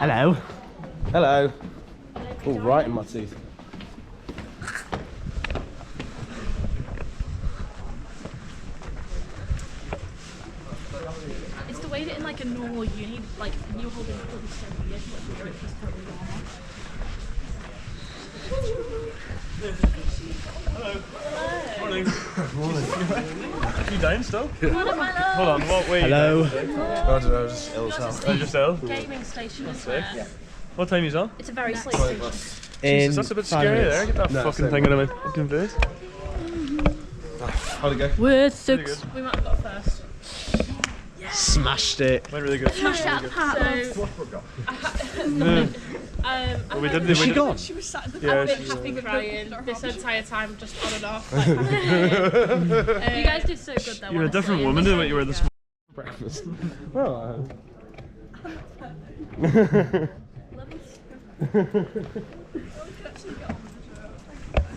Hello. Hello. All right in my teeth. It's the way that in like a normal uni, like you holding a bloody so weird, but it's just totally normal. Morning. Morning. You down still? Hold on, what way? Hello. I don't know, just ill as hell. Oh, just ill? Gaming station as well. Yeah. What time is on? It's a very sleep station. Jesus, that's a bit scary there. Get that fucking thing out of my fucking face. How'd it go? We're six. We might have got first. Smashed it. Went really good. Smashed out the part. We did. Is she gone? She was sat in the Yeah, back, she's happy crying this entire time, just on and off. Like, you guys did so good though. You're a different honestly. woman than what you were this morning. Breakfast. Well,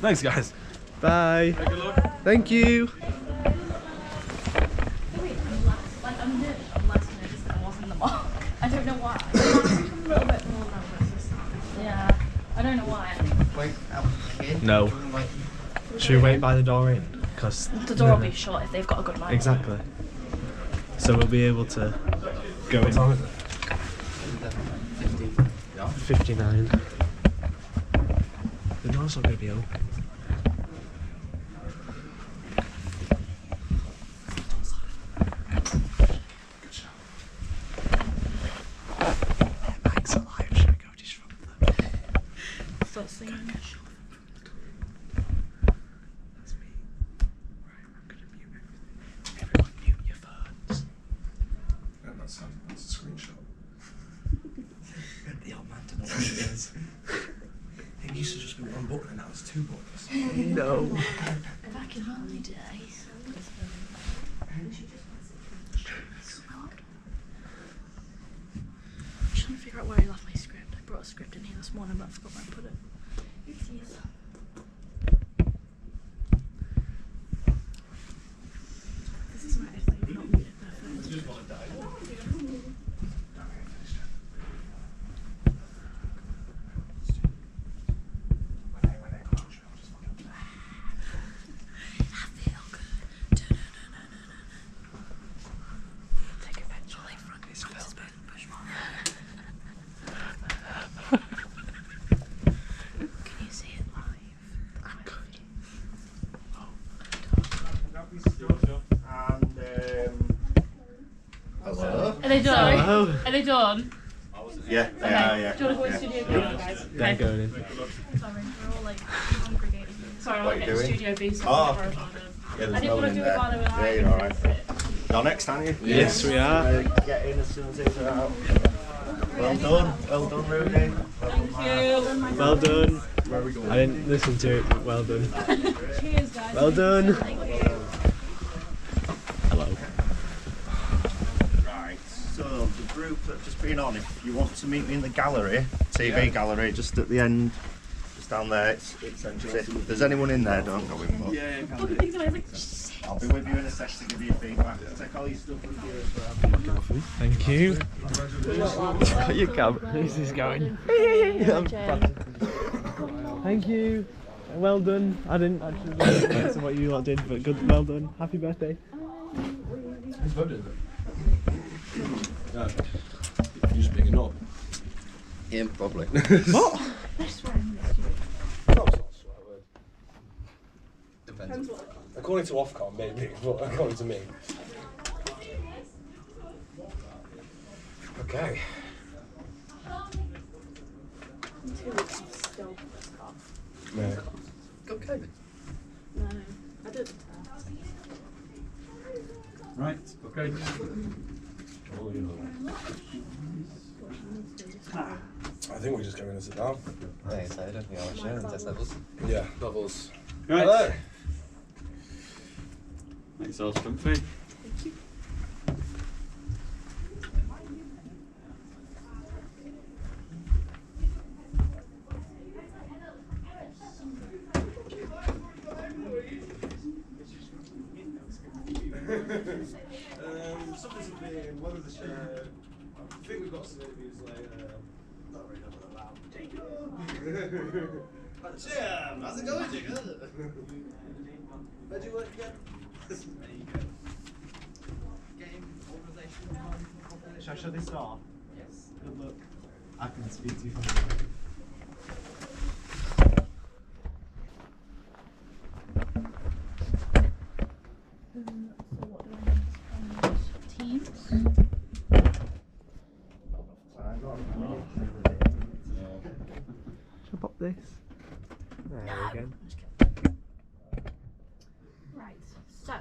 thanks, guys. Bye. Good luck. Thank you. I'm less nervous than I was in the mock. I don't know why. I'm a little bit more nervous this time. Yeah. I don't know why. Wait out here? No. Should we wait by the door in? Because The door will be shut if they've got a good mic. exactly. So we'll be able to go in. 59. The door's not going to be open. Mike's alive. Should I go disrupt them? Stop singing. That's me. Right, I'm going to mute everything. Everyone mute your phones. That's a screenshot. The old man to know what it is. It used to just be one button and now it's two buttons. No. Back in my days. I'm trying to figure out where I left my script. I brought a script in here this morning, but I forgot where I put it. Oopsies. This is right if they've not muted their phones. I feel good. Take a picture like front. It's filming. Push more. Can you see it live? I'm good. Hello? Are they done? Hello. Are they done? Yeah, they Okay. are, yeah. Do you want to go in Studio B now, guys? They're Okay. going in. Sorry, we're all like congregating. Sorry, I What want are to you get in doing? Studio B. So Oh. I Yeah, there's didn't no want one to in do it there. while they were live. Yeah, you're alright. You're next, aren't you? Yes, we are. Get in as soon as it's out. Well done. Well done, Rudy. Well done. I didn't listen to it, but well done. Cheers, guys. Well done. Hello. Right. So, the group that just been on, if you want to meet me in the gallery, TV gallery, just at the end, just down there, it's empty. If there's anyone in there, don't go in. But Look at things and I was like, I'll be with you in a sec to give you feedback. Take all your stuff with you as well. Thank you. Your camera. This is going. Thank you. Well done. I didn't actually listen to what you lot did, but good. Well done. Happy birthday. Who's voted? No. You're just being a knob. Yeah, probably. What? they're swearing this year. No, it's not a swear word. Depends. According to Ofcom, maybe, but according to me. Okay. In 2 weeks, I'm still pissed off. Yeah. Got COVID. No, I didn't. Right. Okay. I think we're just going to sit down. Yeah, excited. Yeah, I'll share and test levels. Yeah, bubbles. Right. Hello. Make yourselves comfy. Something's been one of the I think we've got some interviews later. Jim, how's it going, Jacob? Where'd you work again? There you go. Game organisation. Shall I shut this off? Yes. Good luck. I can speak to you from here. So what do I need? Teams. Shall I pop this? There we go. Just kidding. Right, so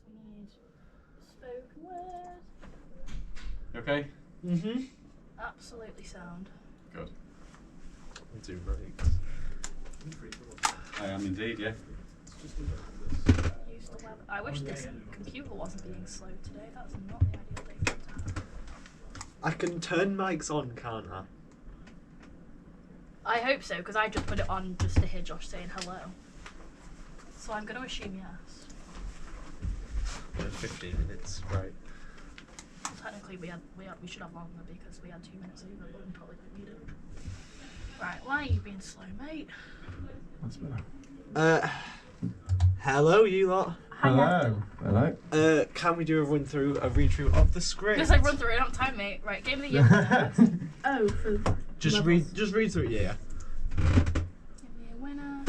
we need spoken word. Okay. Mm-hmm. Absolutely sound. Good. 2 breaks. I am indeed, yeah. Use the web. I wish this computer wasn't being slow today. That's not the ideal day for it to happen. I can turn mics on, can't I? I hope so, because I just put it on just to hear Josh saying hello. So I'm going to assume yes. 15 minutes, right. Technically, we should have longer because we had 2 minutes over, but we probably didn't need it. Right, why are you being slow, mate? That's better. Hello, you lot. Hello. Hello. Can we do a read through of the script? Just like run through it on time, mate. Right, game of the year. Oh, for Just levels. read through it, yeah. Give me a winner.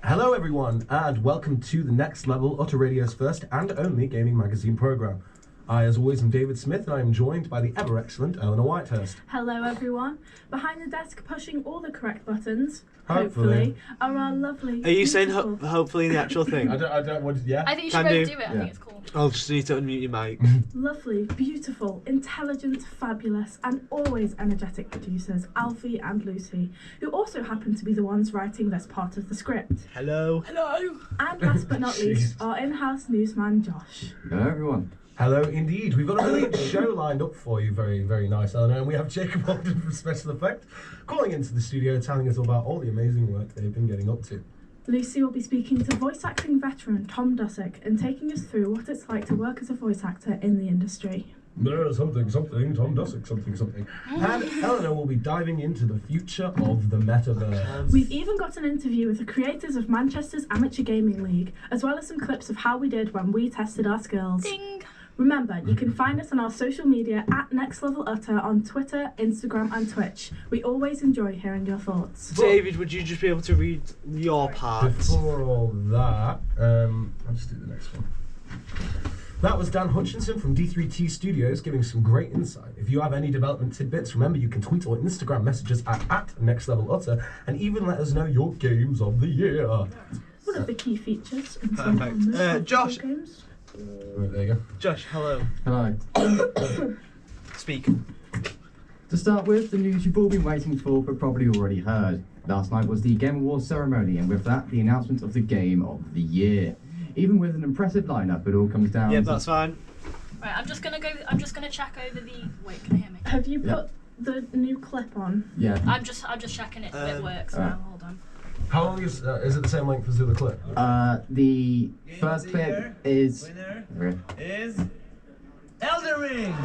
Hello everyone, and welcome to the Next Level, Utter Radio's first and only gaming magazine program. I, as always, am David Smith, and I am joined by the ever-excellent Eleanor Whitehurst. Hello, everyone. Behind the desk, pushing all the correct buttons, Hopefully. are our lovely. Are you saying beautiful- hopefully in the actual thing? I don't want to, yeah? I think you should Can both do. do it. I Yeah. think it's cool. I'll just need to unmute your mic. lovely, beautiful, intelligent, fabulous, and always energetic producers, Alfie and Lucy, who also happen to be the ones writing this part of the script. Hello. Hello. And last but not least, Jeez. our in-house newsman, Josh. Hello everyone. Hello, indeed. We've got a brilliant show lined up for you. Very, very nice, Eleanor. And we have Jacob Holden from Special Effect calling into the studio, telling us all about all the amazing work they've been getting up to. Lucy will be speaking to voice acting veteran Tom Dusick and taking us through what it's like to work as a voice actor in the industry. Something, Tom Dusick, something. And Eleanor will be diving into the future of the metaverse. We've even got an interview with the creators of Manchester's Amateur Gaming League, as well as some clips of how we did when we tested our skills. Ding. Remember, you can find us on our social media at Next Level Utter on Twitter, Instagram and Twitch. We always enjoy hearing your thoughts. David, would you just be able to read your part? Before all that, I'll just do the next one. That was Dan Hutchinson from D3T Studios giving some great insight. If you have any development tidbits, remember you can tweet or Instagram messages at Next Level Utter and even let us know your games of the year. One of the key features in some Perfect. Josh. games. There you go. Josh, hello. Hello. Speak. To start with, the news you've all been waiting for but probably already heard. Last night was the Game Awards ceremony, and with that, the announcement of the Game of the Year. Even with an impressive lineup, it all comes down Yeah, to... that's fine. Right, I'm just gonna check over the. Wait, can you hear me? Have you Yeah. put the new clip on? Yeah. I'm just checking it. It works now. Hold on. How long is it the same length as the other clip? The first clip is... Winner is Elden Ring.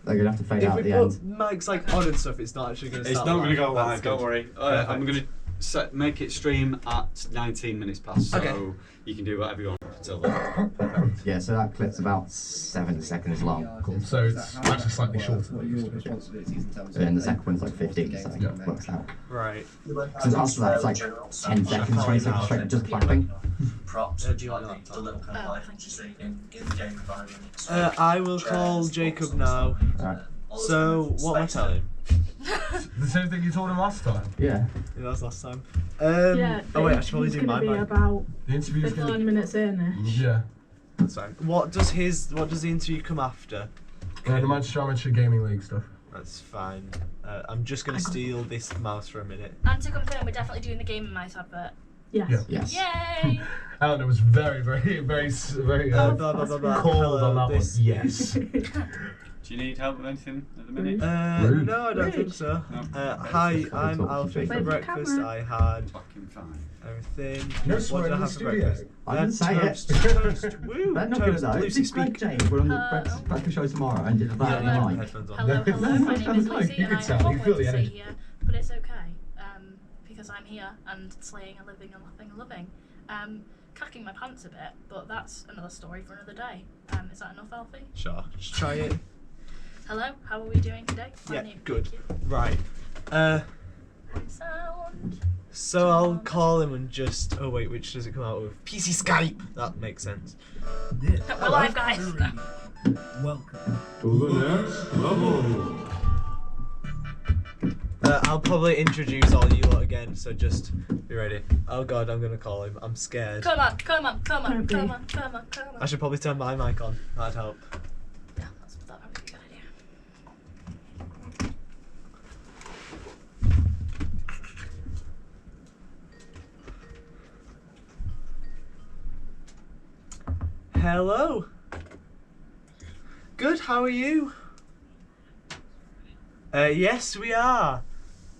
They're going to have to fade If out we at the put end. mics like on and stuff, it's not actually going to It's start not going to go That's live, don't good. worry. I'm going to make it stream at 19 minutes past, so Okay. you can do whatever you want until then. Yeah, so that clip's about 7 seconds long. Cool. So it's actually slightly shorter than it used to be. And then the second one's like 15, so it works out. Right. So after that, it's like 10 seconds, 20 seconds straight, just clapping. Props. Do you like the that? little kind of Oh, life thank you see in the game environment. I will call Jacob now. Alright. So, what am I telling? The same thing you told him last time. Yeah. Yeah, that was last time. Yeah. Oh wait, I should probably it's do my going to be mic. about The interview's 15 going to... minutes in. Yeah. That's fine. What does the interview come after? The Manchester Amateur Gaming League stuff. That's fine. I'm just going to steal this mouse for a minute. And to confirm, we're definitely doing the Game and Mice advert. Yes. Yeah. Yes. Yay! Eleanor was very Oh, cold Blah, blah, blah, blah. on Hello, that this one. Yes. Do you need help with anything at the minute? Rude. No, I don't think so. Hi, I'm Alfie. For Wave the breakfast, camera. I had Fucking fine. everything. No What swearing did I in the have for studio. breakfast? I didn't say toast. it. Toast. Woo. They're not gonna Toast. know. Lucy, It's Greg speak. James. We're on the Hello. breakfast show tomorrow and did that Yeah, on you the have mic. headphones on. Hello, hello. My name is Lucy, You and I could tell, have you one feel word the to say energy. here, but it's okay, because I'm here and slaying and living and laughing and loving. Cacking my pants a bit, but that's another story for another day. Is that enough, Alfie? Sure. Just try it. Hello, how are we doing today? Yeah, Thank good. you. Right. Sound. So I'll call him and just. Oh wait, which does it come out with? PC Skype. That makes sense. We're live, guys. Welcome. To the next level. I'll probably introduce all you lot again, so just be ready. Oh god, I'm gonna call him. I'm scared. Come on, come on, come on, Don't be. come on, come on, come on. I should probably turn my mic on. That'd help. Yeah, that would be a good idea. Hello. Good. How are you? Yes, we are.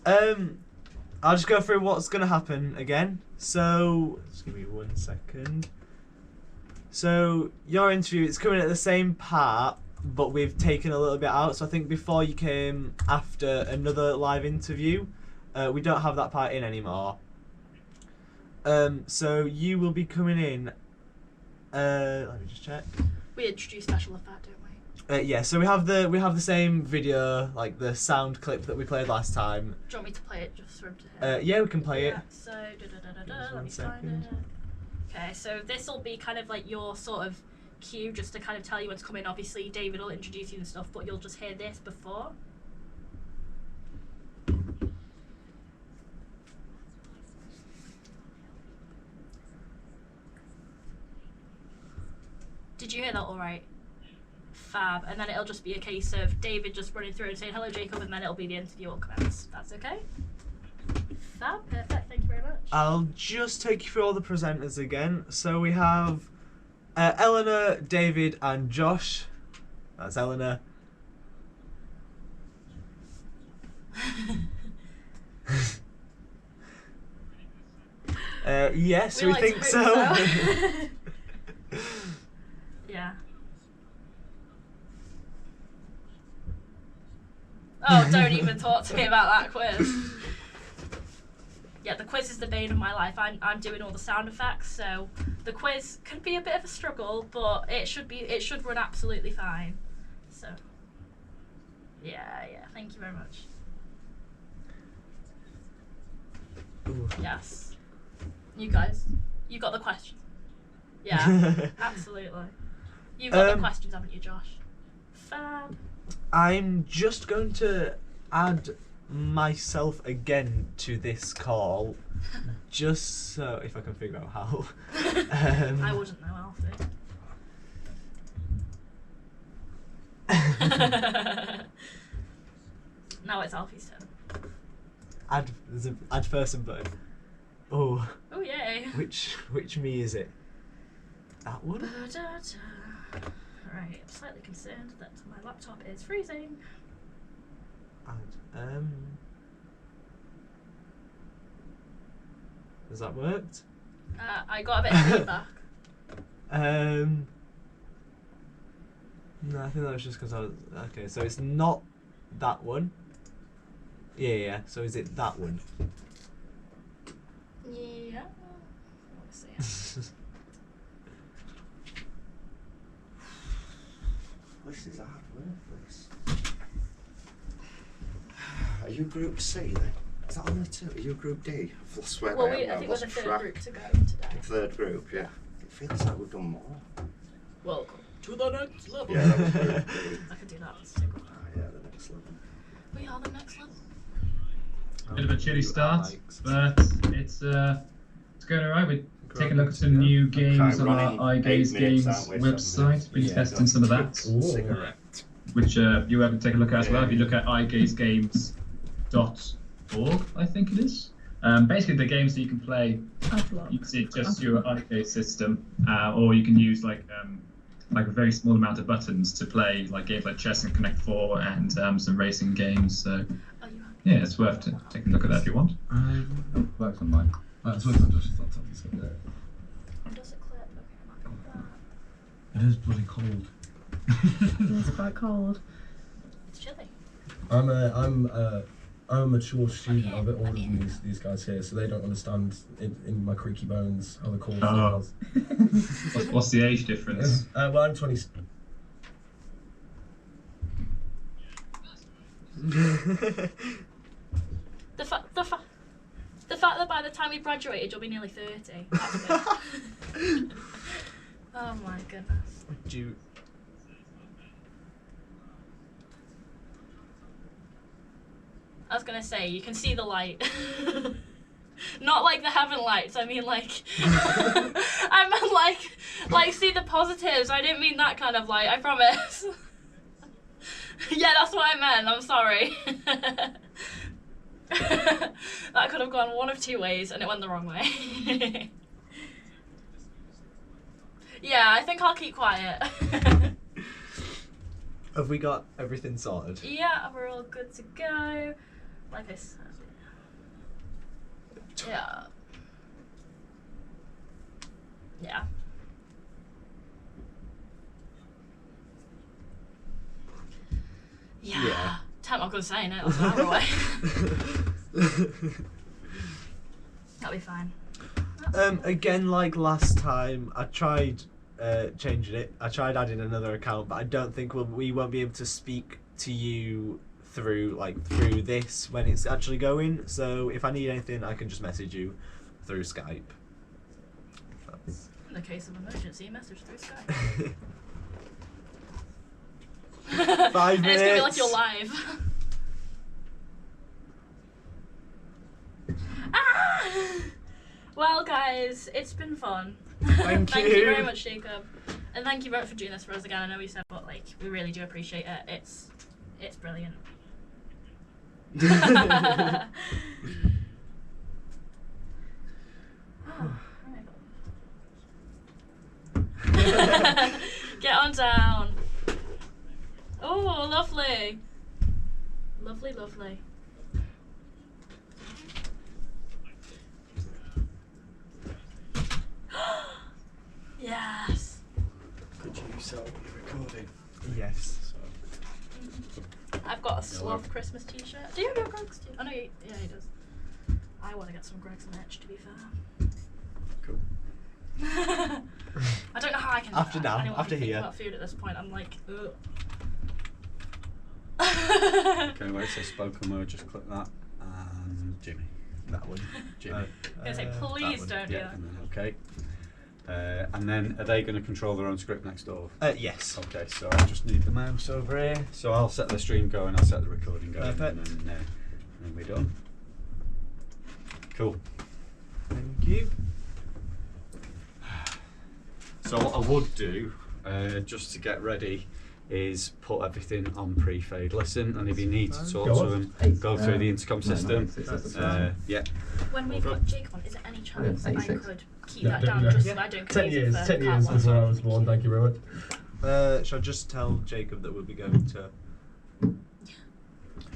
I'll just go through what's gonna happen again. So, just give me 1 second. So, your interview, it's coming at the same part, but we've taken a little bit out. So I think before you came after another live interview, we don't have that part in anymore. So you will be coming in. Let me just check. We introduce special effect, don't we? Yeah, so we have the same video, like the sound clip that we played last time. Do you want me to play it just for him to hear? Yeah, we can play it. Yeah, so, Just let one me find second. it. Okay, so this will be kind of like your sort of cue just to kind of tell you when to come in. Obviously, David will introduce you and stuff, but you'll just hear this before. Did you hear that all right? Fab. And then it'll just be a case of David just running through and saying, hello, Jacob, and then it'll be the interview will commence. That's okay? Fab. Perfect. Thank you very much. I'll just take you through all the presenters again. So we have Eleanor, David, and Josh. That's Eleanor. Yes, we like think to so. hope so. Yeah. Oh, don't even talk to me about that quiz. Yeah, the quiz is the bane of my life. I'm doing all the sound effects, so the quiz can be a bit of a struggle, but it should run absolutely fine. So yeah, thank you very much. Ooh. Yes. You guys, you got the questions. Yeah, absolutely. You've got the questions, haven't you, Josh? Fab. I'm just going to add myself again to this call, just so if I can figure out how. I wouldn't know, Alfie. Now it's Alfie's turn. There's an add person button. Oh, Oh yay! which me is it? That one? Right, I'm slightly concerned that my laptop is freezing. Add, has that worked? I got a bit of feedback. No, I think that was just because I was okay. So it's not that one. Yeah. So is it that one? Yeah. Let's see. This is hard work, this. Are you group C then? Is that only two? Are you group D? I've lost where Well, I am I now. think we're Lost the third track. group to go today. Third group, yeah. It feels like we've done more. Welcome to the next level. Yeah, that was group D. I can do that. Let's take one. Yeah, the next level. We are the next level. Bit of a chilly start, but it's going alright. We're taking a look at some new games on our iGaze Games website. Been testing some of that, Cigarette. which you have to take a look at as well. If you look at iGazeGames.org, I think it is. Basically, the games that you can play using just your iGaze system, or you can use like like a very small amount of buttons to play like games like chess and Connect 4 and some racing games. So yeah, it's worth taking a look at that if you want. Works on mine. It's working on Josh's laptop, he said. Does it clip? Okay, I might put that. It is bloody cold. It's quite cold. It's chilly. I'm a mature student of it older than these guys here, so they don't understand in my creaky bones how the cold feels. What's the age difference? Well, I'm 20. The fact that by the time we graduated you'll be nearly 30. That's good. Oh my goodness. Do you... I was gonna say, you can see the light. Not like the heaven lights, I mean like... I meant like see the positives. I didn't mean that kind of light, I promise. Yeah, that's what I meant, I'm sorry. That could have gone one of two ways and it went the wrong way. Yeah, I think I'll keep quiet. Have we got everything sorted? Yeah, we're all good to go. Like I said. Yeah. Yeah. Yeah. I'm not gonna say it, that's an hour away. That'll be fine. Again, like last time, I tried changing it. I tried adding another account, but I don't think we won't be able to speak to you through this when it's actually going. So if I need anything, I can just message you through Skype. In the case of emergency, message through Skype. 5 minutes. And it's gonna be like you're live. Well, guys, it's been fun. Thank Thank you. you very much, Jacob, and thank you very much for doing this for us again. I know we said, but like, we really do appreciate it. It's brilliant. Get on down. Oh, lovely. Lovely, lovely. Yes. Could you sell your recording? Yes. I've got a Sloth Christmas t-shirt. Do you have a Greg's t-shirt? Oh no, yeah, he does. I want to get some Greg's merch, to be fair. Cool. I don't know how I can. After I now, don't want to after think here. about food at this point. I'm like, ugh. Okay, wait, so spoken word, just click that. And Jimmy. That one. Jimmy. I'm gonna say, please don't do Yeah, that. and then okay. And then are they going to control their own script next door? Yes. Okay, so I just need the mouse over here. So I'll set the stream going, I'll set the recording going, Perfect. and then we're done. Cool. Thank you. So what I would do, just to get ready, is put everything on pre-fade listen, and if you need to talk to them, go through the intercom system. Yeah. When we've got Jake on, is there any chance I 86. could keep that down just so I don't 10 years, for 10 years car before I watching? was born, thank you very much. Shall I just tell Jacob that we'll be going to...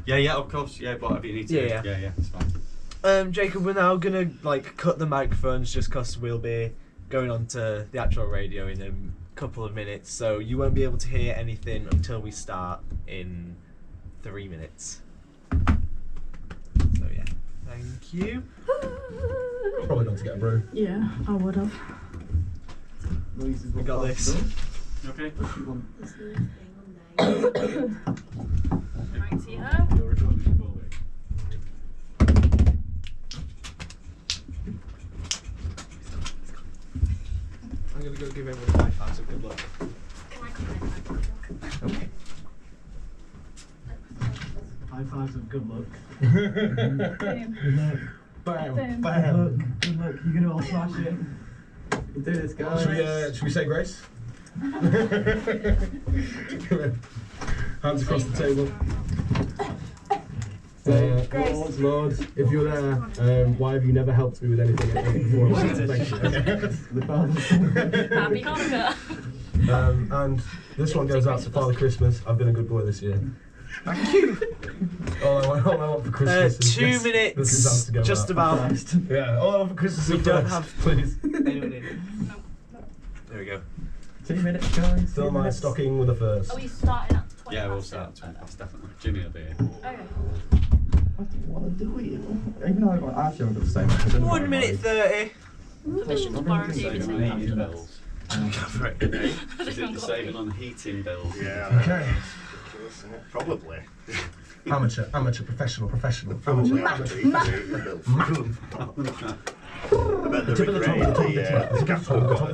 Yeah, of course, yeah, but if you need to, Yeah. yeah, it's fine. Jacob, we're now gonna cut the microphones just because we'll be going on to the actual radio in a couple of minutes, so you won't be able to hear anything until we start in 3 minutes. So yeah, thank you. Probably not to get a brew. Yeah, I would have. We got this. Okay. Right, see you home. You're recording it, will we? I'm gonna go give everyone high fives of good luck. Can I come in? Okay. High fives of good luck. Bam, Bam. bam. Good luck. You're gonna all smash it. Do this, guys. Should we say grace? Hands across the table. Grace. Lord, if you're there, why have you never helped me with anything before? Thank you. Happy Hanukkah. And this one goes out to Father Christmas. I've been a good boy this year. Thank you. All I want for Christmas is 2 minutes, just about. Yeah, all I want for Christmas We is don't first, have please. anyone in. There we go. 2 minutes, guys. Fill my stocking with a first. Are we starting at 20 Yeah, we'll past start at then? 20 past, definitely. Jimmy will be here. Okay. I don't want to do it. Even though I actually haven't got the same. I don't know 1 why minute 30. Permission to borrow Saving David's on name. heating bills. Is it you're saving on heating bills? Yeah. Okay. Ridiculous, isn't it? Probably. Amateur, professional. Probably. I bet the regret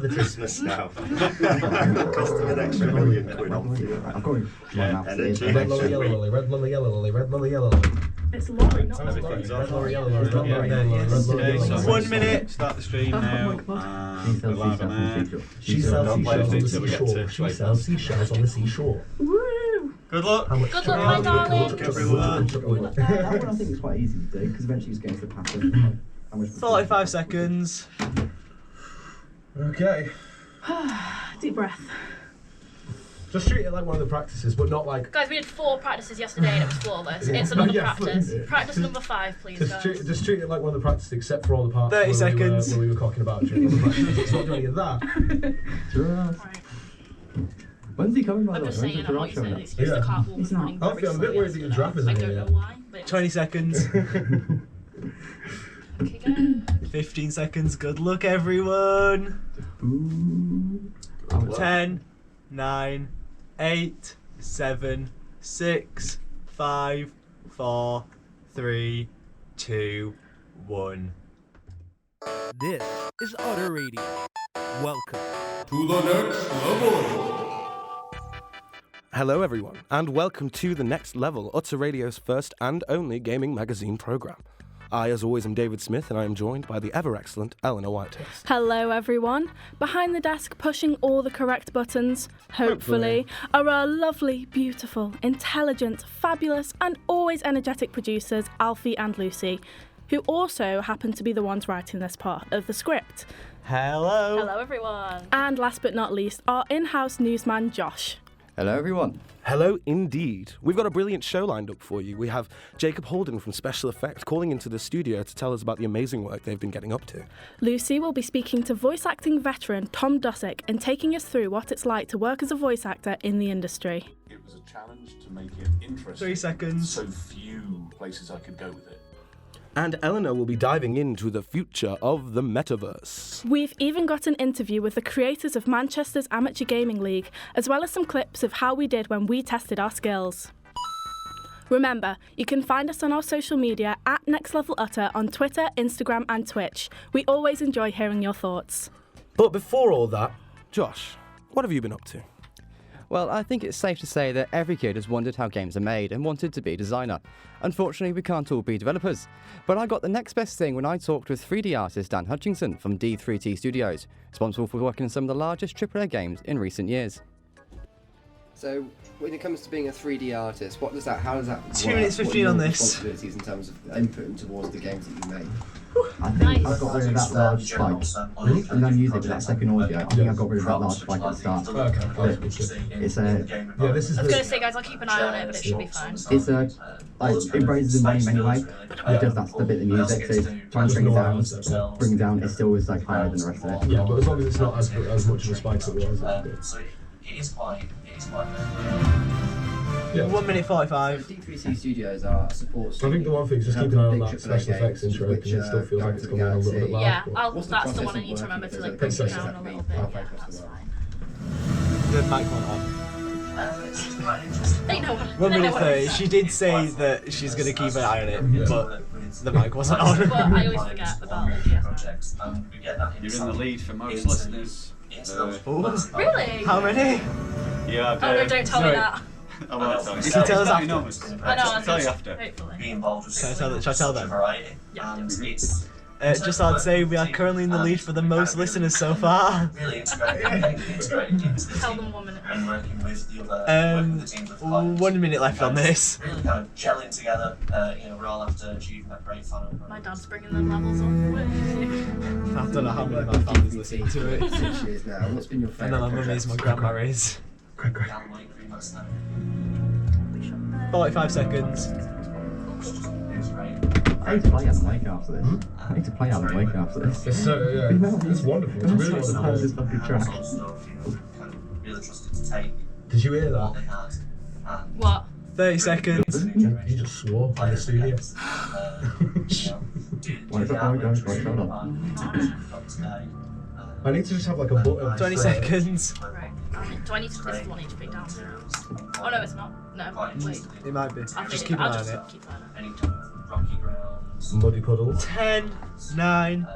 the Christmas now. Cost them an extra £1 million on. I've got it. Yeah, energy. Red lily, yellow lily, red lily, yellow lily, red lily, yellow lily. It's Laurie, not Everything's Red off. lily, yellow lily, red lily, Yeah, yellow lily, red lily, Okay, yellow so lily. 1 minute. Start the stream now. She We're live on air. She sells Don't play seashells on the until we get to seashore. She 20 sells seashells on the seashore. Woo! Good luck. How much? Good luck, my darling. That one I think is quite easy to do because eventually it's getting to the pattern. How much? 45 seconds. Okay. Deep breath. Just treat it like one of the practices, but not like. Guys, we had 4 practices yesterday and it was flawless. It's Oh, another yeah, practice. flawless. Practice number 5, please, guys. Just treat it like one of the practices, except for all the parts 30 where seconds. we were cocking about during the practice. Let's not do any of that. Right. When's he coming by I'm the way? just When's saying, the I'm giraffe not using showing the up? excuse the cart was running very Alfie, I'm a bit slow worried that your giraffe yesterday. isn't I here don't yet. know why, but it's 20 seconds. okay, go. 15 seconds. Good luck, everyone. Ooh. 10, 9, 8, 7, 6, 5, 4, 3, 2, 1. This is Utter Radio. Welcome to the next level. Hello, everyone, and welcome to The Next Level, Utter Radio's first and only gaming magazine program. I, as always, am David Smith, and I am joined by the ever-excellent Eleanor Whitehurst. Hello, everyone. Behind the desk, pushing all the correct buttons, hopefully, are our lovely, beautiful, intelligent, fabulous, and always energetic producers, Alfie and Lucy, who also happen to be the ones writing this part of the script. Hello. Hello, everyone. And last but not least, our in-house newsman, Josh. Hello, everyone. Hello, indeed. We've got a brilliant show lined up for you. We have Jacob Holden from Special Effects calling into the studio to tell us about the amazing work they've been getting up to. Lucy will be speaking to voice acting veteran Tom Dusick and taking us through what it's like to work as a voice actor in the industry. It was a challenge to make it interesting. 3 seconds. So few places I could go with it. And Eleanor will be diving into the future of the metaverse. We've even got an interview with the creators of Manchester's Amateur Gaming League, as well as some clips of how we did when we tested our skills. Remember, you can find us on our social media at Next Level Utter on Twitter, Instagram and Twitch. We always enjoy hearing your thoughts. But before all that, Josh, what have you been up to? Well, I think it's safe to say that every kid has wondered how games are made and wanted to be a designer. Unfortunately, we can't all be developers. But I got the next best thing when I talked with 3D artist Dan Hutchinson from D3T Studios, responsible for working on some of the largest AAA games in recent years. So, when it comes to being a 3D artist, how does that work? 2 minutes 15 on this. Responsibilities in terms of inputting towards the games that you make. I think I've got rid of that large spike. And then use it with that second audio. I think I've got rid of that large spike at the start. It's Yeah, this is I was going to say, guys, I'll keep an eye on it, but it should be fine. It's it raises the volume anyway. Just that's the bit of music. So trying to bring it down. It still is like higher than the rest of it. Yeah, but as long as it's not as much of a spike as it was, it's good. It is quite Yeah. 1 minute 45. D3C Studios are a support I think the one thing is just keep an eye on that special effects intro because it still feels like it's coming in a little bit loud. Yeah, but- that's the one I need to remember to like bring it down a little bit. Yeah, that's fine. The mic went on. They know. 1 minute 30. She did say that she's going to keep an eye on it, but the mic wasn't on. But I always forget about the GS. You're in the lead for most listeners. Really? How many? Yeah, Oh no, don't tell me that. I won't tell you. If you tell us It's after. enormous. I know, I'll tell you after. hopefully. Be involved with Should I tell them? variety. And it's Just thought I'd say we are currently in the lead for the most listeners so far. Really integrated. Tell them 1 minute. And working with the other 1 minute left on this. Really kind of gelling together. We're all after achieving that great fun. My dad's bringing them levels up. I don't know how many of my family's listening to it. 6 years now. What's been your I favourite know my mum is, my grandma is. 45 seconds. I need to play Alan Wake after this. I need to play Alan Wake after this. It's so, yeah, it's wonderful. It's really wonderful. This fucking track. Really trusted to take Did you hear what that? they had. What? 30 seconds. You just swore in the studio. Why is that? Oh, guys, right, hold on. I need to just have like a button. 20 seconds. Right. Do I need to, this is one I need to pick down. Oh no, it's not. No, wait. It might be. I'll Just think- keep an I'll eye on just it. keep an eye on it. Rocky grounds. Muddy puddle. 10, 9,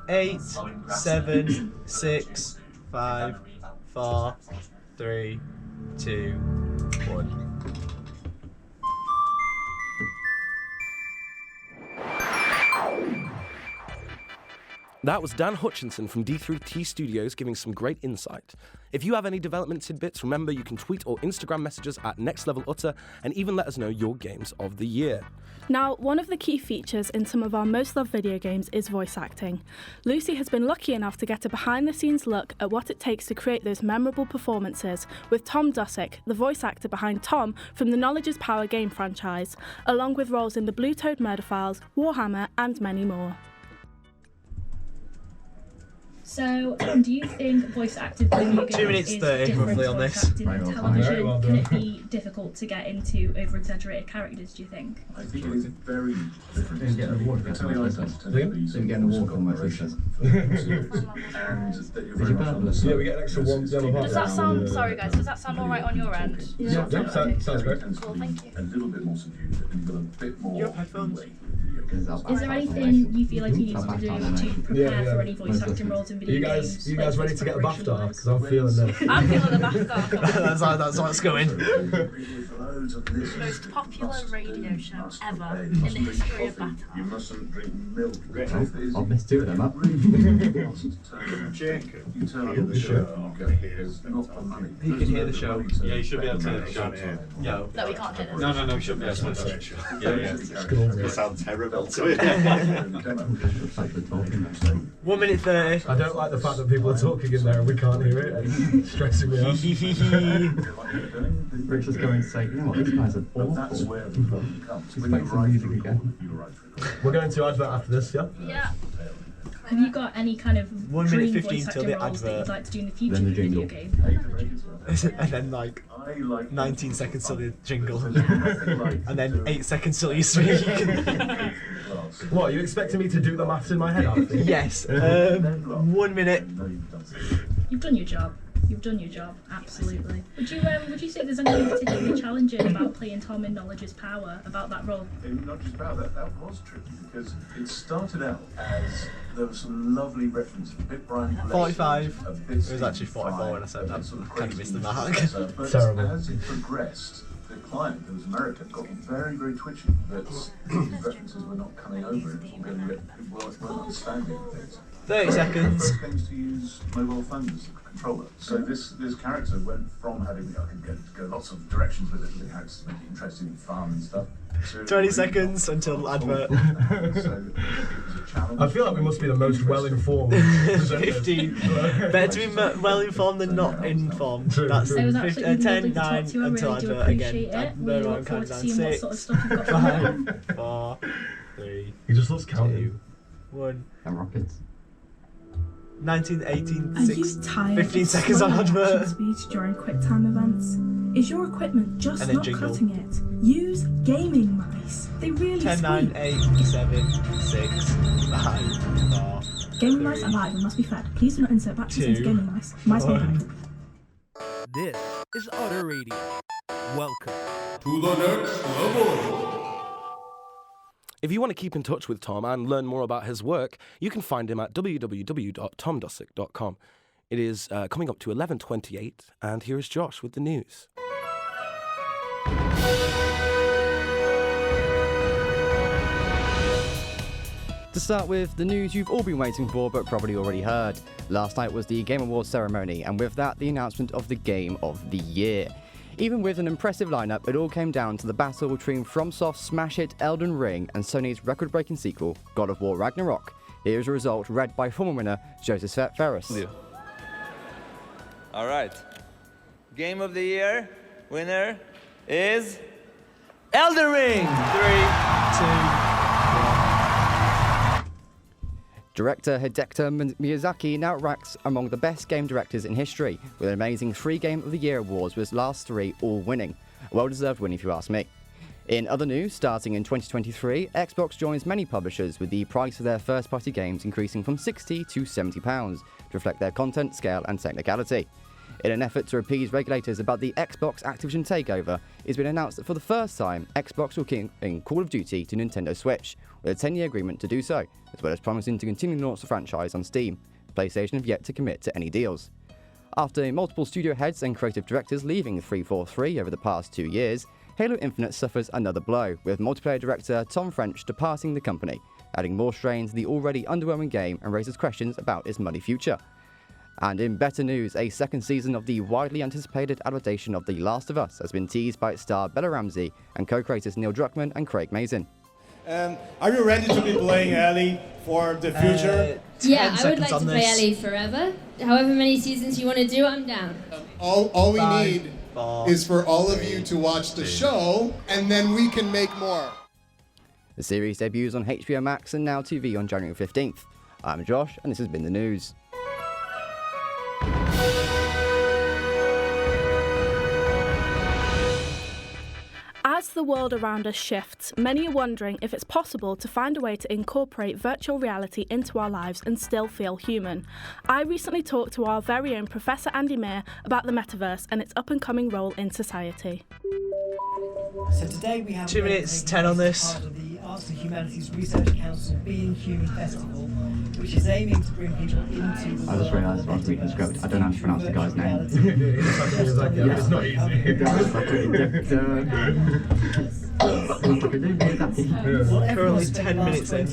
8, 7, 6, 5, 4, 3, 2, 1. That was Dan Hutchinson from D3T Studios giving some great insight. If you have any development tidbits, remember you can tweet or Instagram messages at NextLevelUtter and even let us know your games of the year. Now, one of the key features in some of our most loved video games is voice acting. Lucy has been lucky enough to get a behind-the-scenes look at what it takes to create those memorable performances with Tom Dusick, the voice actor behind Tom from the Knowledge is Power game franchise, along with roles in the Blue Toad Murder Files, Warhammer and many more. So, do you think voice acted video games 2 minutes is 30 different roughly to on voice this. acting in television? Can it be difficult to get into over-exaggerated characters, do you think? I think it is very different. Didn't get an award for Tell you that. Didn't get an award for my features. Yeah, we get an extra one yellow heart. Does that sound, sorry guys, does that sound alright on your end? Yeah, sounds great. Cool, thank you. A little bit more subdued and got a bit more. Your headphones. Is there anything you feel like you need to do to prepare for any voice acting roles in video games? You guys ready to get a BAFTA? Because I'm feeling this. I'm feeling the BAFTA. That's how it's going. Most popular radio show ever in the history of BAFTA. You mustn't drink milk. I've missed 2 of them up. Jacob, you turn on the show. Not for money. He can hear the show. Yeah, you should be able to hear the show. No. No, we can't hear this. No, you should be able to hear the show. Yeah. It sounds terrible to it. 1 minute 30. I don't like the fact that people are talking in there and we can't hear it. It's stressing me out. Rich is going to say, you know what, these guys are awful. That's where the problem comes. Just make some music again. We're going to advert after this, yeah? Yeah. Have you got any kind of 1 minute dream 15 voice till acting the roles that advert. you'd like to do in the future Then the in a video jingle. game? And then like 19 seconds till the jingle. And then 8 seconds till you speak. What, are you expecting me to do the maths in my head, Alfie? Yes. 1 minute. You've done your job. You've done your job, absolutely. Would you say there's anything particularly challenging about playing Tom in Knowledge is Power, about that role? Not just about that, that was tricky because it started out as there was some lovely reference to Bit Brian 45. a bit It was actually 44 when I said that. Kind of missed the mark. But Terrible. as it progressed, the client, who was American, got very, very twitchy that these references were not coming over and people weren't understanding things. 30 seconds. First things to use mobile phones as a controller. So this character went from having, I can go lots of directions with it, but it had to make it interesting and fun and stuff. 20 seconds until advert. I feel like we must be the most well-informed. 15. Better to be well-informed than not informed. That's It was absolutely 10, lovely to talk 9 to you. I until really do advert again. appreciate it. We No, look I'm forward counting to down. seeing what 6, sort of stuff you've got coming up. 5, 4, 3, He just loves counting. 1. And rockets. 19, 18, Are 6, you tired 15 of seconds on slowing advert. action speed during quick time events? Is your equipment just And then not jingle. cutting it? Use gaming mice. They really 10, 9, 8, 7, 6, 5, 4. Gaming mice are live and must be fed. Please do not insert batteries into 2, gaming mice. Mice may die. This is Otter Radio. Welcome to the next level. If you want to keep in touch with Tom and learn more about his work, you can find him at www.tomdusick.com. It is coming up to 11:28, and here is Josh with the news. To start with, the news you've all been waiting for but probably already heard. Last night was the Game Awards ceremony, and with that, the announcement of the Game of the Year. Even with an impressive lineup, it all came down to the battle between FromSoft's smash hit Elden Ring and Sony's record-breaking sequel, God of War Ragnarok. Here's a result read by former winner Joseph Ferris. Yeah. All right. Game of the Year winner is Elden Ring. 3, 2, 1. Director Hidetaka Miyazaki now ranks among the best game directors in history, with an amazing 3 Game of the Year awards, with his last 3 all winning. A well-deserved win if you ask me. In other news, starting in 2023, Xbox joins many publishers, with the price of their first-party games increasing from £60 to £70 to reflect their content, scale and technicality. In an effort to appease regulators about the Xbox Activision takeover, it's been announced that for the first time, Xbox will bring Call of Duty to Nintendo Switch, with a 10-year agreement to do so, as well as promising to continue to launch the franchise on Steam. PlayStation have yet to commit to any deals. After multiple studio heads and creative directors leaving 343 over the past 2 years, Halo Infinite suffers another blow, with multiplayer director Tom French departing the company, adding more strain to the already underwhelming game and raises questions about its muddy future. And in better news, a second season of the widely anticipated adaptation of The Last of Us has been teased by its star Bella Ramsey and co-creators Neil Druckmann and Craig Mazin. Are you ready to be playing Ellie for the future? Yeah, I would like to play Ellie forever. However many seasons you want to do, I'm down. All we need is for all of you to watch the show, and then we can make more. The series debuts on HBO Max and Now TV on January 15th. I'm Josh, and this has been the news. As the world around us shifts, many are wondering if it's possible to find a way to incorporate virtual reality into our lives and still feel human. I recently talked to our very own Professor Andy Mayer about the metaverse and its up-and-coming role in society. So today we have 2 minutes 10 on this. part of the Arts and Humanities Research Council Being Human Festival, which is aiming to bring people into the I just realised whilst reading the script, I don't know how to pronounce the guy's name. It's not easy. Currently 10 minutes in.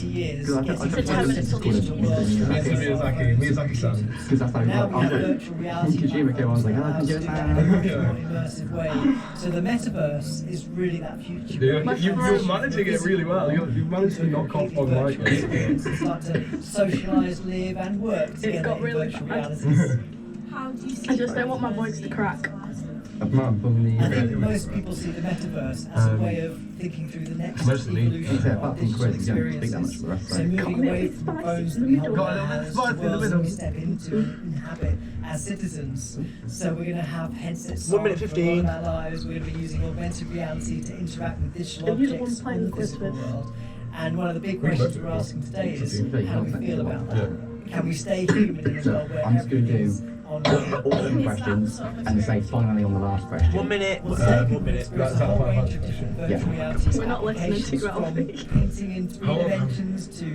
Miyazaki-san. Because that's like, Kojima came on, I was like, oh, I can do it now. Immersive way. So the metaverse is really that future. You're managing it really well. You've managed to knock off on like and start to socialise, live and work together in virtual realities. I just don't want my voice to crack. I think most people see the metaverse as a way of thinking through the next evolution of digital experiences. So moving away from phones that we hold in our hands to worlds that we step into and inhabit as citizens. So we're going to have headsets 1 minute 15. for our lives. We're going to be using augmented reality to interact with digital objects in the physical world. And one of the big questions we're asking today is how do we feel about that? Can we stay human in a world where everything is all the questions and say finally on the last question. 1 minute. 1 minute. There's a whole range of different virtual reality We're not listening to applications, from painting in 3 dimensions to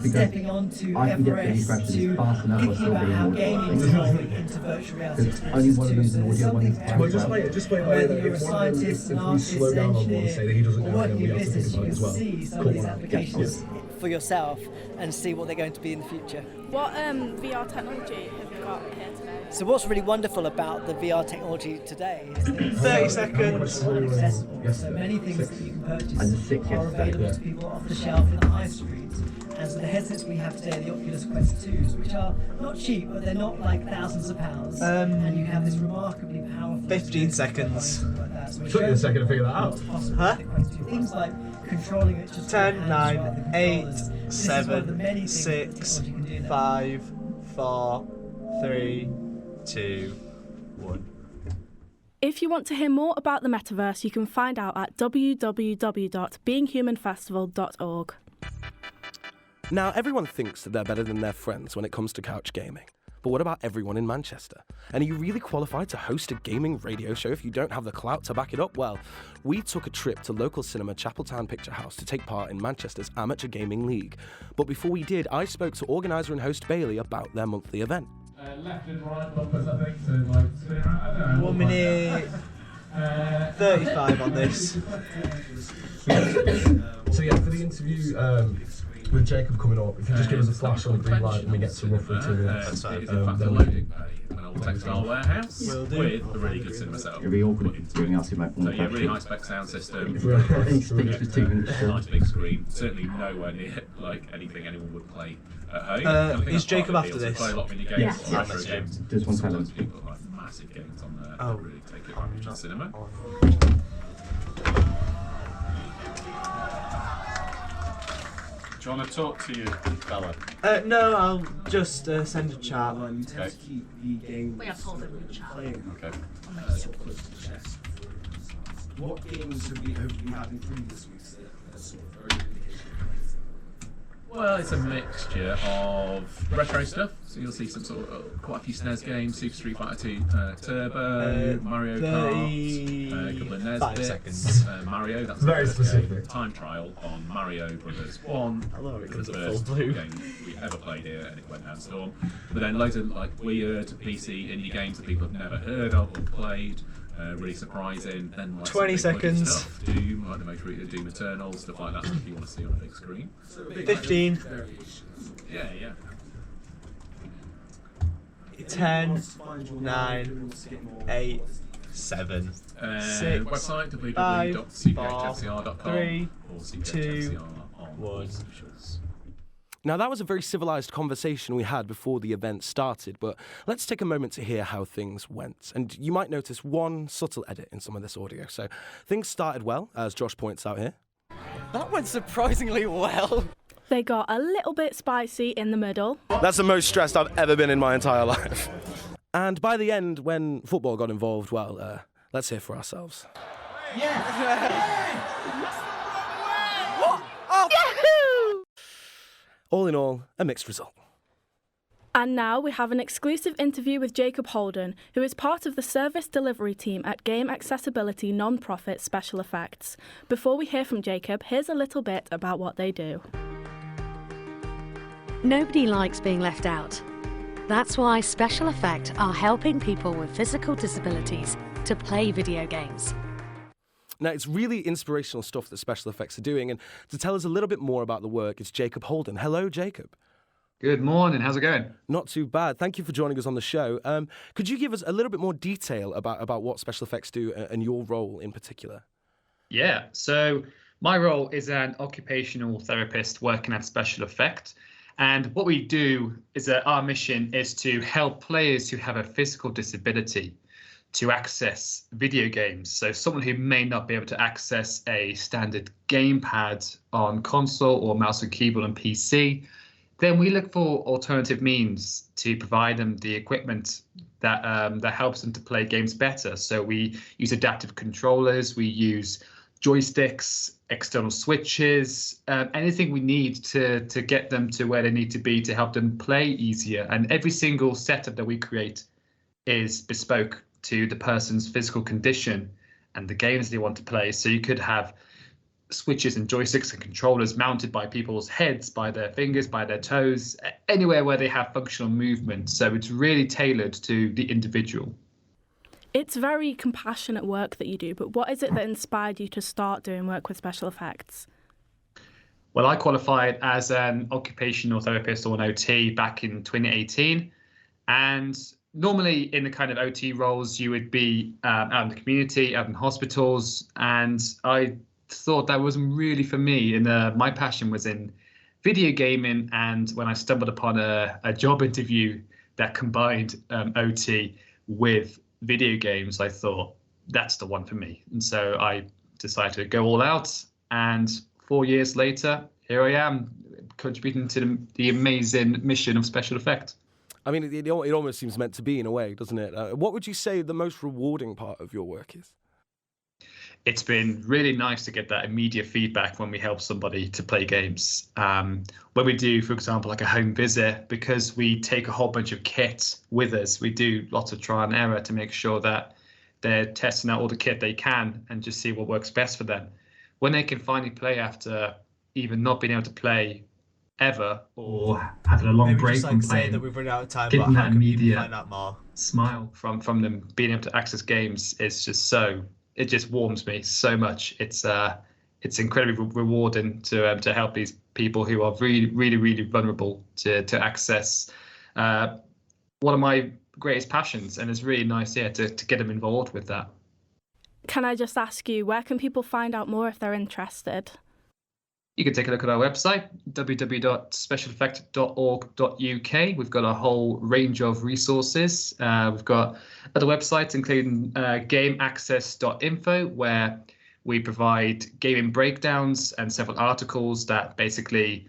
stepping onto I can get through these Everest questions to fast enough or thinking still about being how more gaming is evolving into virtual reality because only one of them's an audio one. Well, just wait whether that you're a if one of them, scientist, an if we artist, slow an down on one and engineer, say that he doesn't or know, then working we in have to business, think you about it as can well. see some of these applications for yourself and see what they're going to be in the future. What VR technology have you got here today? So what's really wonderful about the VR technology today is that it's 30 seconds. accessible. So many things that you can purchase are available to people off the shelf in the high street. And so the headsets we have today are the Oculus Quest 2s, which are not cheap, but they're not like thousands of pounds. And you have this remarkably powerful 15 seconds. Took you a second to figure that out. Huh? Things like controlling it just 10, 9, 8, 7, 6, 5, 4, 3, 2, 1. If you want to hear more about the metaverse, you can find out at www.beinghumanfestival.org. Now, everyone thinks that they're better than their friends when it comes to couch gaming. But what about everyone in Manchester? And are you really qualified to host a gaming radio show if you don't have the clout to back it up? Well, we took a trip to local cinema Chapeltown Picture House to take part in Manchester's Amateur Gaming League. But before we did, I spoke to organiser and host Bailey about their monthly event. Left and right bumpers, I think, so like spin around. I don't know. 1 minute 35 on this. So yeah, for the interview, with Jacob coming up, if you just give us a flash on the green light and we get to roughly 2 minutes, It is in fact a loading bay, an old textile warehouse Will do. with a really good cinema setup. It'll be awkward doing us like So yeah, really high spec sound system. Nice Nice big screen. Certainly nowhere near like anything anyone would play at home. I think Is that's part Jacob of the after appeal. this? So play a lot of mini games, Yes. retro games. Just one Sometimes talent. people have like massive games on there that really take advantage of cinema. Do you want to talk to you, fella? No, I'll just send a chat. Okay. We have told him to chat. Okay. What games have you had in previous weeks that are sort of very indication? Well, it's a mixture of retro stuff. So you'll see some sort of quite a few SNES games: Super Street Fighter 2 Turbo, Mario Kart, a couple of NES 5 bits, seconds. Mario. That's Very the first game. specific. Time trial on Mario Brothers 1. I love it It was the because it's first full blue. game we ever played here, and it went down storm. But then loads of like weird PC indie games that people have never heard of or played. Really surprising. Then like 20 some big budget seconds. Stuff, Doom, like the most recent Doom Eternal, stuff like that. Stuff you want to see on a big screen. 15. Yeah, yeah. 10, 9, 8, 7, 6, Website 5, 4, www.cphfcr.com 3, or 2, 1. Now, that was a very civilised conversation we had before the event started, but let's take a moment to hear how things went. And you might notice one subtle edit in some of this audio. So things started well, as Josh points out here. That went surprisingly well. They got a little bit spicy in the middle. That's the most stressed I've ever been in my entire life. And by the end, when football got involved, well, let's hear for ourselves. All in all, a mixed result. And now we have an exclusive interview with Jacob Holden, who is part of the service delivery team at game accessibility non-profit Special Effects. Before we hear from Jacob, here's a little bit about what they do. Nobody likes being left out. That's why Special Effect are helping people with physical disabilities to play video games. Now, it's really inspirational stuff that Special Effects are doing, and to tell us a little bit more about the work, it's Jacob Holden. Hello, Jacob. Good morning, how's it going? Not too bad. Thank you for joining us on the show. Could you give us a little bit more detail about what Special Effects do and your role in particular? Yeah, so my role is an occupational therapist working at Special Effect. And what we do is that our mission is to help players who have a physical disability to access video games. So someone who may not be able to access a standard gamepad on console or mouse and keyboard on PC, then we look for alternative means to provide them the equipment that that helps them to play games better. So we use adaptive controllers, we use joysticks, external switches, anything we need to get them to where they need to be to help them play easier. And every single setup that we create is bespoke to the person's physical condition and the games they want to play. So you could have switches and joysticks and controllers mounted by people's heads, by their fingers, by their toes, anywhere where they have functional movement. So it's really tailored to the individual. It's very compassionate work that you do, but what is it that inspired you to start doing work with Special Effects? Well, I qualified as an occupational therapist or an OT back in 2018. And normally in the kind of OT roles, you would be out in the community, out in hospitals. And I thought that wasn't really for me. And my passion was in video gaming. And when I stumbled upon a job interview that combined OT with video games, I thought that's the one for me. And so I decided to go all out. And 4 years later, here I am, contributing to the amazing mission of Special Effects. I mean, it almost seems meant to be in a way, doesn't it? What would you say the most rewarding part of your work is? It's been really nice to get that immediate feedback when we help somebody to play games. When we do, for example, like a home visit, because we take a whole bunch of kit with us, we do lots of trial and error to make sure that they're testing out all the kit they can and just see what works best for them. When they can finally play after even not being able to play ever or having a long Maybe break just from say playing, that we've run out of time, getting but how that can people immediate find out more? smile from them being able to access games is just so, it just warms me so much. It's it's incredibly rewarding to help these people who are really vulnerable to access one of my greatest passions, and it's really nice to get them involved with that. Can I just ask you, where can people find out more if they're interested? You can take a look at our website, www.specialeffect.org.uk. We've got a whole range of resources. We've got other websites, including gameaccess.info, where we provide gaming breakdowns and several articles that basically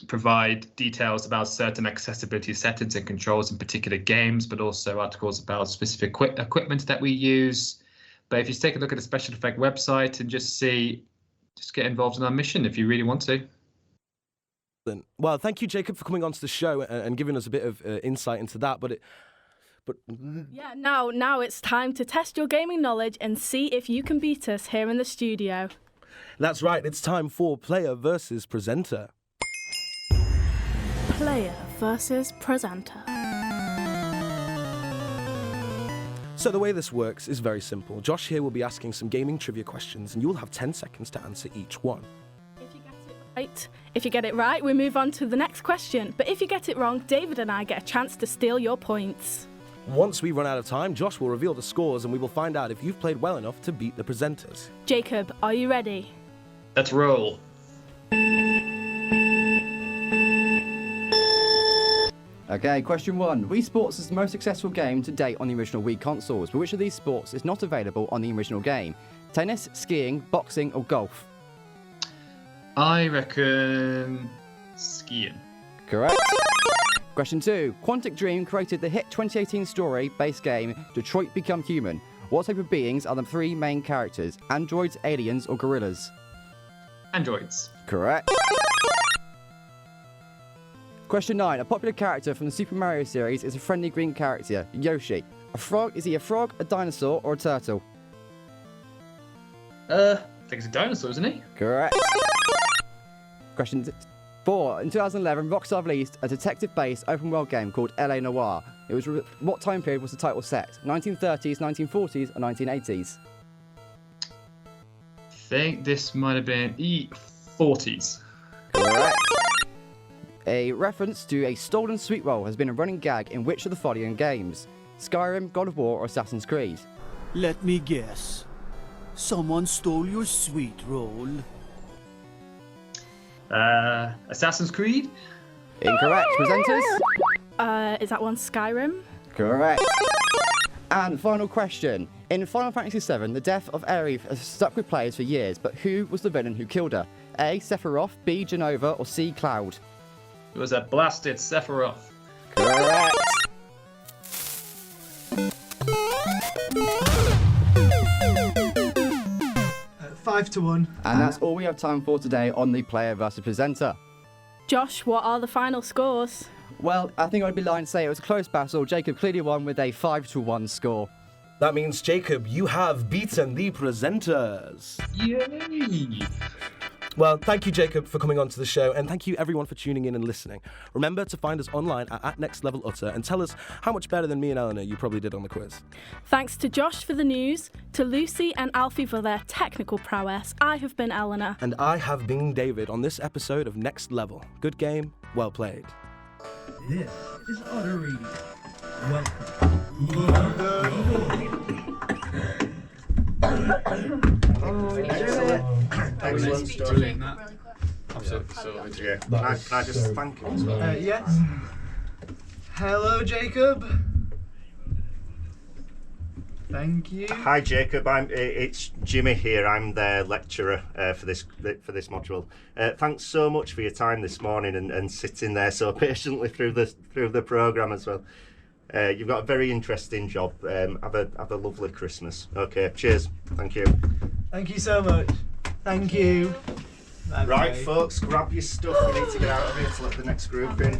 provide details about certain accessibility settings and controls in particular games, but also articles about specific equipment that we use. But if you take a look at the Special Effect website and just get involved in our mission if you really want to. Well, thank you, Jacob, for coming onto the show and giving us a bit of insight into that. Yeah, now it's time to test your gaming knowledge and see if you can beat us here in the studio. That's right, it's time for Player versus Presenter. Player versus Presenter. So the way this works is very simple. Josh here will be asking some gaming trivia questions and you'll have 10 seconds to answer each one. If you get it right, we move on to the next question. But if you get it wrong, David and I get a chance to steal your points. Once we run out of time, Josh will reveal the scores and we will find out if you've played well enough to beat the presenters. Jacob, are you ready? Let's roll. Okay, question 1. Wii Sports is the most successful game to date on the original Wii consoles, but which of these sports is not available on the original game? Tennis, skiing, boxing, or golf? I reckon skiing. Correct. Question 2. Quantic Dream created the hit 2018 story-based game Detroit Become Human. What type of beings are the 3 main characters? Androids, aliens, or gorillas? Androids. Correct. Question 9. A popular character from the Super Mario series is a friendly green character, Yoshi. Is he a frog, a dinosaur, or a turtle? I think it's a dinosaur, isn't he? Correct. Question 4. In 2011, Rockstar released a detective-based open-world game called LA Noire. What time period was the title set? 1930s, 1940s, or 1980s? I think this might have been 40s. Correct. A reference to a stolen sweet roll has been a running gag in which of the following games? Skyrim, God of War, or Assassin's Creed? Let me guess. Someone stole your sweet roll. Assassin's Creed? Incorrect. Presenters? Is that one Skyrim? Correct. And final question. In Final Fantasy VII, the death of Aerith has stuck with players for years, but who was the villain who killed her? A. Sephiroth, B. Genova, or C. Cloud? It was a blasted Sephiroth. Correct. Five to 1. And that's all we have time for today on the Player versus Presenter. Josh, what are the final scores? Well, I think I'd be lying to say it was a close battle. Jacob clearly won with a 5-1 score. That means, Jacob, you have beaten the presenters. Yay! Well, thank you, Jacob, for coming on to the show, and thank you, everyone, for tuning in and listening. Remember to find us online at @NextLevelUtter and tell us how much better than me and Eleanor you probably did on the quiz. Thanks to Josh for the news, to Lucy and Alfie for their technical prowess. I have been Eleanor. And I have been David on this episode of Next Level. Good game, well played. This is Otter Radio. Welcome. Excellent story. Absolutely. Can I just thank him as well? Yes. Hello, Jacob. Thank you. Hi, Jacob. It's Jimmy here. I'm the lecturer for this module. Thanks so much for your time this morning and sitting there so patiently through the programme as well. You've got a very interesting job. Have a lovely Christmas. Okay. Cheers. Thank you. Thank you so much. Thank you. Bye-bye. Right, folks, grab your stuff. We need to get out of here to let the next group in.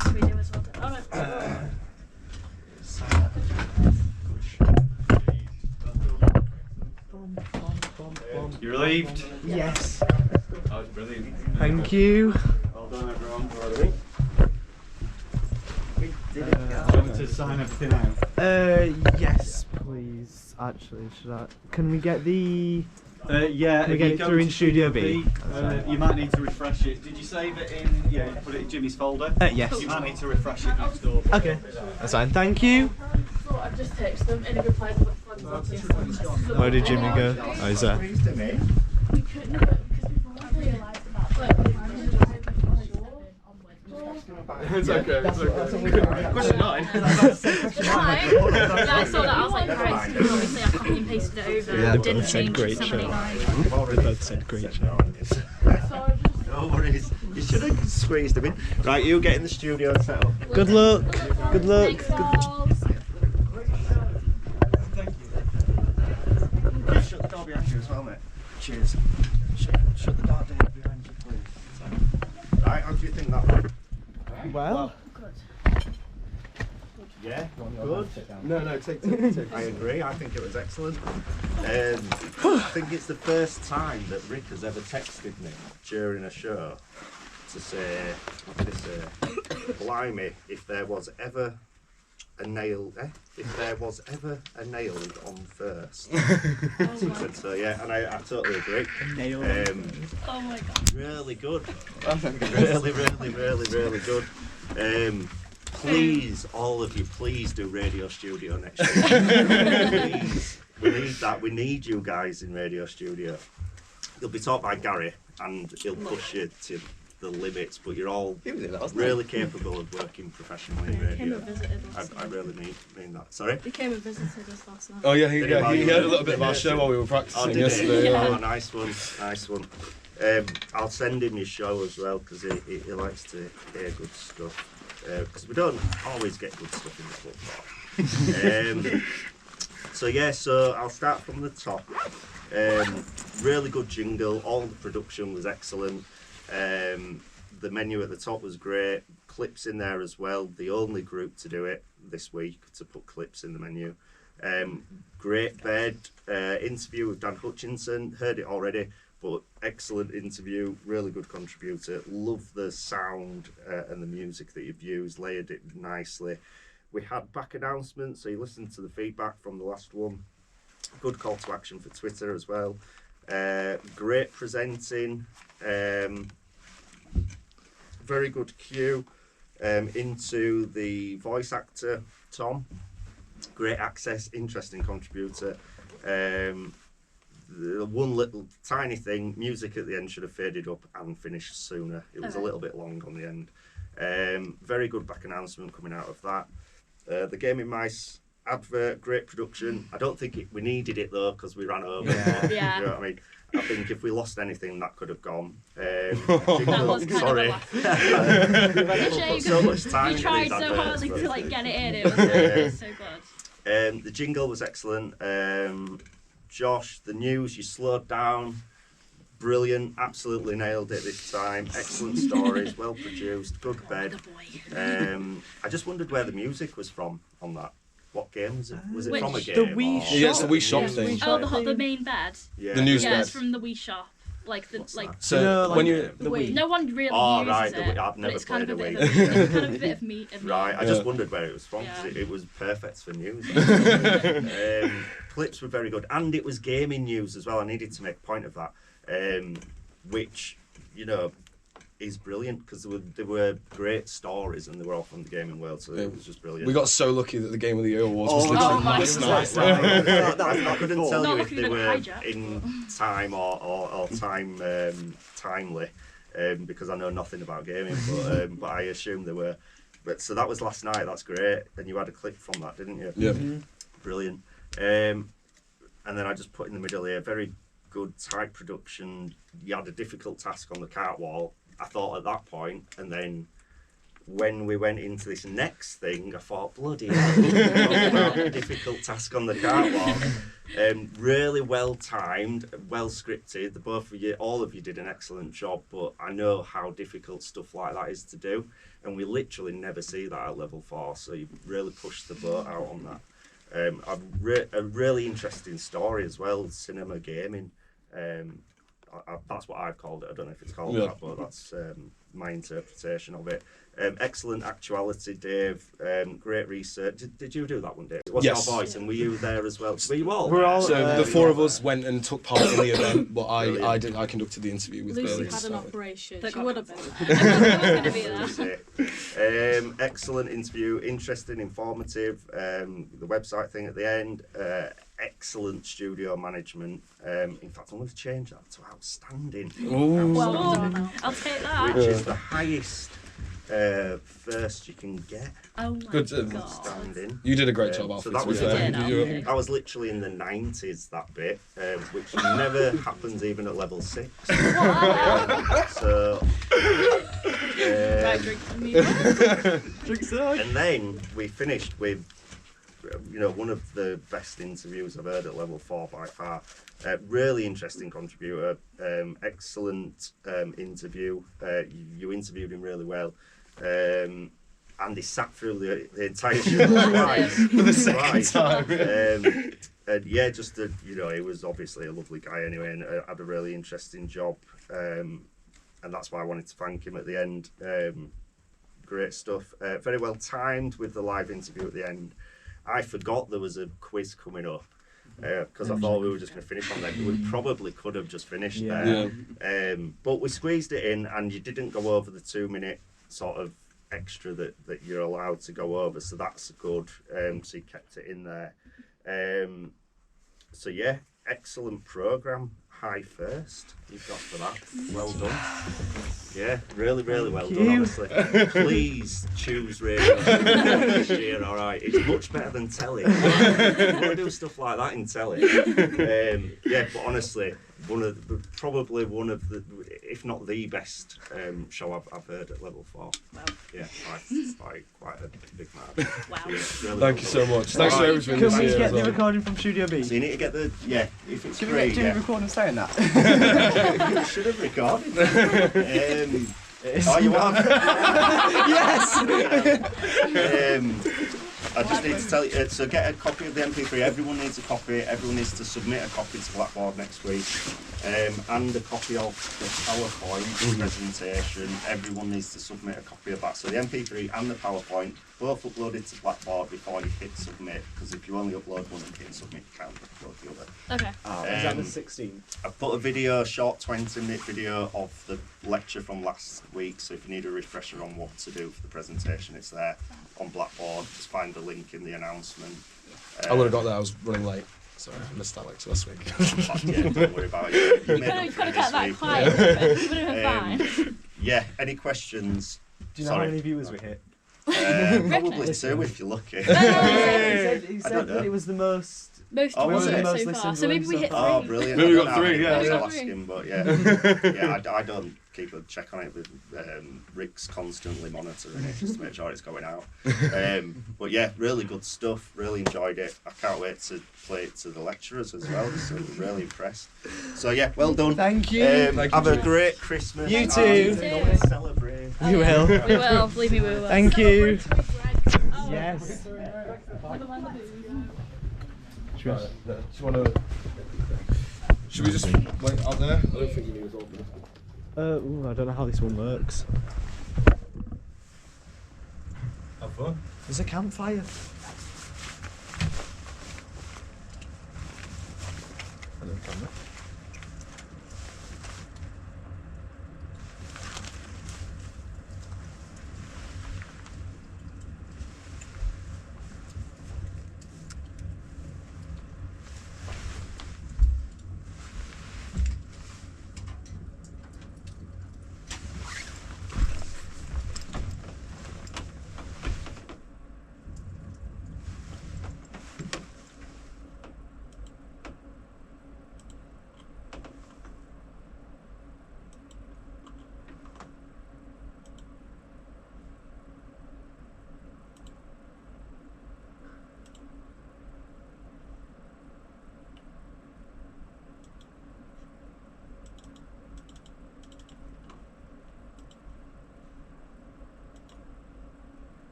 You relieved? Yes. That was brilliant. Thank you. Well done, everyone. Do you want me to sign everything out? Yes, please. Actually, can we get the Yeah, We if get you it go through in to Studio B. you might need to refresh it. Did you save it in? Yeah, you put it in Jimmy's folder. Yes. You might need to refresh it next door. Okay, that's fine. Thank you. I've just texted them in a good place. Where did Jimmy go? Oh, he's there. It's okay. It's okay. Question 9. Yeah, I saw that. I was like, Christ, because obviously I copied and pasted it over. Yeah, they didn't both said change great 7, show. 8, 9. They both said great show. No worries. You should have squeezed them in. Right, you get in the studio and set up. Good luck. Good luck. Shut the door behind you as well, mate. Cheers. Shut the door down behind you, please. Right, how do you think that went? Well. Yeah, good. No, take. I agree. I think it was excellent. I think it's the first time that Rick has ever texted me during a show to say, what did he say? Blimey, if there was ever a nail, if there was ever a nail on first. So yeah, and I totally agree. Nail. Oh my god. Really good. Really good. Please, all of you, please do Radio Studio next year. Please. We need that. We need you guys in Radio Studio. You'll be taught by Gary and he'll push you to the limits, but you're all really capable of working professionally in radio. I really mean that. Sorry? He came and visited us last night. Oh yeah, he heard a little bit of our show while we were practicing yesterday. Oh, nice one. I'll send him your show as well because he likes to hear good stuff. Because we don't always get good stuff in the club. So I'll start from the top. Really good jingle. All the production was excellent. The menu at the top was great. Clips in there as well. The only group to do it this week to put clips in the menu. Great bed. Interview with Dan Hutchinson. Heard it already, but excellent interview. Really good contributor. Love the sound and the music that you've used. Layered it nicely. We had back announcements, so you listened to the feedback from the last one. Good call to action for Twitter as well. Great presenting. Very good cue into the voice actor, Tom. Great access, interesting contributor. The one little tiny thing, music at the end should have faded up and finished sooner. It was a little bit long on the end. Very good back announcement coming out of that. The Gaming Mice advert, great production. I don't think we needed it though because we ran over. Yeah. You know what I mean? I think if we lost anything, that could have gone. That was kind sorry. of a laugh. So much time. You tried so hard to get it in. It was so good. The jingle was excellent. Josh, the news, you slowed down. Brilliant, absolutely nailed it this time. Excellent stories, well produced, good bed. I just wondered where the music was from on that. What game was it? Was it from a game? The Wii Shop. Yeah, it's the Wii Shop thing. Oh, the main bed. Yeah. The news Yeah, bed. it's from the Wii Shop. So when you no one really oh, uses right, it. I've never it's kind of played a a bit Wii. of it's kind of a bit of meat. Right, I just wondered where it was from because it was perfect for news. Clips were very good, and it was gaming news as well. I needed to make a point of that, which is brilliant because there were great stories and they were all from the gaming world, so it was just brilliant. We got so lucky that the Game of the Year Awards was literally last night. I couldn't tell you if they were in time or timely, because I know nothing about gaming, but I assume they were. But so that was last night. That's great, and you had a clip from that, didn't you? Yeah. Brilliant. And then I just put in the middle here, very good tight production. You had a difficult task on the cart wall. I thought at that point, and then when we went into this next thing, I thought, bloody hell, talk about a difficult task on the cart wall. Really well timed, well scripted. The both of you, all of you did an excellent job, but I know how difficult stuff like that is to do, and we literally never see that at level 4, so you really pushed the boat out on that. A really interesting story as well, cinema gaming. that's what I've called it. I don't know if it's called Yeah. that, but that's my interpretation of it. Excellent actuality, Dave. Great research. Did you do that one, Dave? What's Yes. your voice? And were you there as well? Were you all? We're there? all So the four of us went and took part in the event, but I conducted the interview with Lucy Bailey. had an so- operation. That She got would have been. I was going to be there. Excellent interview, interesting, informative. The website thing at the end. Excellent studio management. In fact, I'm going to change that to outstanding. Ooh. Well done. I'll take that. Which is the highest first you can get. Oh my Good. god. Outstanding. You did a great job, So Alfie. that to be was fair. I was literally in the 90s that bit, which never happens even at level 6. So. And then we finished with, one of the best interviews I've heard at level 4 by far. Really interesting contributor, excellent interview. You interviewed him really well. And he sat through the entire show twice. For the second time. And yeah, just he was obviously a lovely guy anyway, and had a really interesting job. And that's why I wanted to thank him at the end. Great stuff. Very well timed with the live interview at the end. I forgot there was a quiz coming up because I thought we were just going to finish on there. We probably could have just finished there. But we squeezed it in, and you didn't go over the 2-minute sort of extra that you're allowed to go over, so that's good. So you kept it in there. So yeah, excellent programme. High first you've got for that. Well done. Yeah, really well done, honestly. Please choose radio this year, alright? It's much better than telly. I want to do stuff like that in telly. Yeah, but honestly, probably one of the, if not the best show I've heard at level 4. Wow. Yeah, by quite a big mark. Wow. Yeah, really Thank you so much. Thanks for everything. Can this we year get as the well. recording from Studio B? So you need to get the, if it's Do free, we record him saying that? You should have recorded. Oh, you have? Yes! I just need to tell you, so get a copy of the MP3. Everyone needs a copy. Everyone needs to submit a copy to Blackboard next week. And a copy of the PowerPoint presentation. Everyone needs to submit a copy of that. So the MP3 and the PowerPoint, both uploaded to Blackboard before you hit submit, because if you only upload one and hit submit, you can't upload the other. Okay. Is that the 16th? I put a video, a short 20-minute video of the lecture from last week, so if you need a refresher on what to do for the presentation, it's there on Blackboard. Just find the link in the announcement. I would have got there, I was running late. Sorry, I missed that lecture last week. Yeah, don't worry about it. You made up You for could it have kept that this week. quiet. You would have been fine. Yeah, any questions? Do you know how many viewers we hit? Probably 2 if you're lucky. He said that it was the most. Most Oh, was viewers it? so far. So maybe we hit 3. Oh, brilliant. Maybe we I got don't know 3, how many yeah. I'll ask him, but yeah. I don't keep a check on it with Rick's constantly monitoring it just to make sure it's going out. But yeah, really good stuff. Really enjoyed it. I can't wait to play it to the lecturers as well. So I'm really impressed. So yeah, well done. Thank you. Have a great Christmas. You too. And celebrate. We will. We will. Believe me, we will. Thank you. Yes. Should we just wait out there? I don't think we need to open it. I don't know how this one works. Have fun. There's a campfire. Hello, camera.